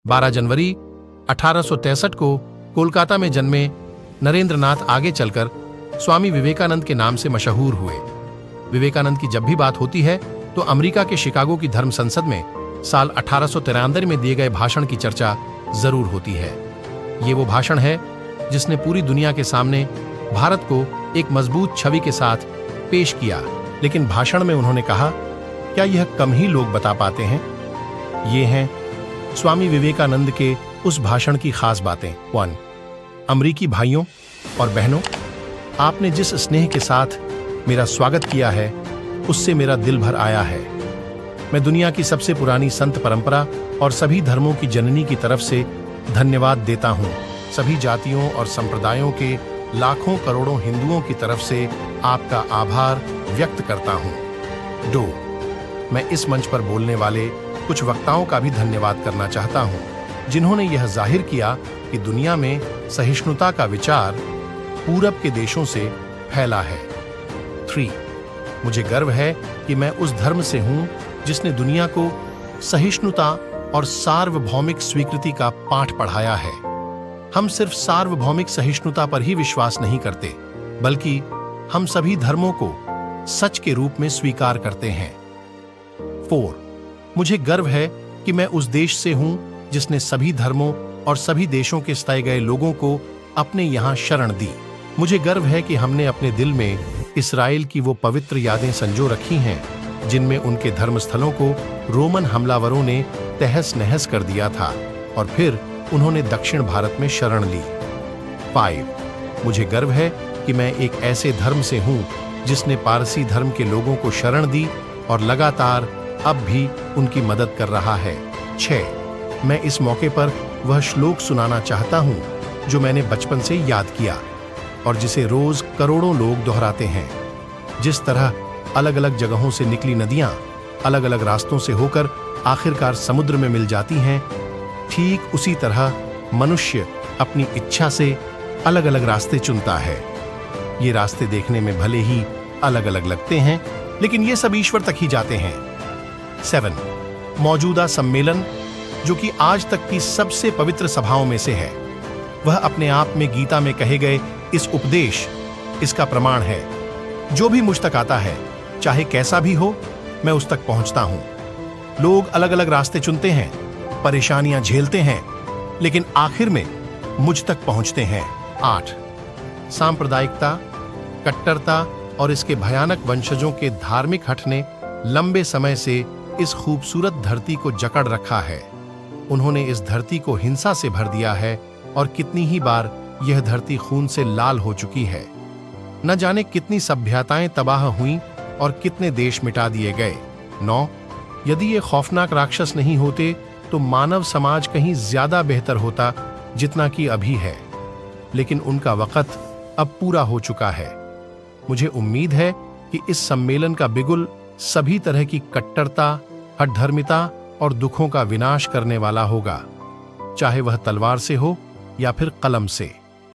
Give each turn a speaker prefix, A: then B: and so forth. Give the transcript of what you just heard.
A: 12 जनवरी 1863 को कोलकाता में जन्मे नरेंद्रनाथ आगे चलकर स्वामी विवेकानंद के नाम से मशहूर हुए। विवेकानंद की जब भी बात होती है तो अमेरिका के शिकागो की धर्म संसद में साल 1893 में दिए गए भाषण की चर्चा जरूर होती है। ये वो भाषण है जिसने पूरी दुनिया के सामने भारत को एक मजबूत छवि के साथ पेश किया। लेकिन भाषण में उन्होंने कहा, क्या यह कम ही लोग बता पाते हैं? ये हैं स्वामी विवेकानंद के उस भाषण की खास बातें। 1. अमरीकी भाइयों और बहनों, आपने जिस स्नेह के साथ मेरा स्वागत किया है उससे मेरा दिल भर आया है। मैं दुनिया की सबसे पुरानी संत परंपरा और सभी धर्मों की जननी की तरफ से धन्यवाद देता हूँ। सभी जातियों और संप्रदायों के लाखों करोड़ों हिंदुओं की तरफ से आपका आभार व्यक्त करता हूँ। 2. मैं इस मंच पर बोलने वाले कुछ वक्ताओं का भी धन्यवाद करना चाहता हूँ जिन्होंने यह जाहिर किया कि दुनिया में सहिष्णुता का विचार पूरब के देशों से फैला है। 3. मुझे गर्व है कि मैं उस धर्म से हूं जिसने दुनिया को सहिष्णुता और सार्वभौमिक स्वीकृति का पाठ पढ़ाया है। हम सिर्फ सार्वभौमिक सहिष्णुता पर ही विश्वास नहीं करते, बल्कि हम सभी धर्मों को सच के रूप में स्वीकार करते हैं। 4. मुझे गर्व है कि मैं उस देश से हूं जिसने सभी धर्मों और सभी देशों के सताए गए लोगों को अपने यहां शरण दी। मुझे गर्व है कि हमने अपने दिल में इस्राएल की वो पवित्र यादें संजो रखी हैं जिनमें उनके धर्मस्थलों को रोमन हमलावरों ने तहस नहस कर दिया था और फिर उन्होंने दक्षिण भारत में शरण ली। 5. मुझे गर्व है कि मैं एक ऐसे धर्म से हूं जिसने पारसी धर्म के लोगों को शरण दी और लगातार अब भी उनकी मदद कर रहा है। 6. मैं इस मौके पर वह श्लोक सुनाना चाहता हूं जो मैंने बचपन से याद किया और जिसे रोज करोड़ों लोग दोहराते हैं। जिस तरह अलग अलग जगहों से निकली नदियां अलग अलग रास्तों से होकर आखिरकार समुद्र में मिल जाती हैं, ठीक उसी तरह मनुष्य अपनी इच्छा से अलग अलग रास्ते चुनता है। ये रास्ते देखने में भले ही अलग अलग लगते हैं, लेकिन ये सब ईश्वर तक ही जाते हैं। 7. मौजूदा सम्मेलन, जो कि आज तक की सबसे पवित्र सभाओं में से है, वह अपने आप में गीता में कहे गए इस उपदेश इसका प्रमाण है। जो भी मुझ तक आता है, चाहे कैसा भी हो, मैं उस तक पहुंचता हूं। लोग अलग अलग रास्ते चुनते हैं, परेशानियां झेलते हैं, लेकिन आखिर में मुझ तक पहुंचते हैं। 8. सांप्रदायिकता, कट्टरता और इसके भयानक वंशजों के धार्मिक हठ ने लंबे समय से इस खूबसूरत धरती को जकड़ रखा है। उन्होंने इस धरती को हिंसा से भर दिया है और कितनी ही बार यह धरती खून से लाल हो चुकी है। न जाने कितनी सभ्यताएं तबाह हुईं और कितने देश मिटा दिए गए। 9. यदि ये खौफनाक राक्षस नहीं होते तो मानव समाज कहीं ज्यादा बेहतर होता जितना कि अभी है, लेकिन उनका वक्त अब पूरा हो चुका है। मुझे उम्मीद है कि इस सम्मेलन का बिगुल सभी तरह की कट्टरता, हठधर्मिता और दुखों का विनाश करने वाला होगा, चाहे वह तलवार से हो या फिर कलम से।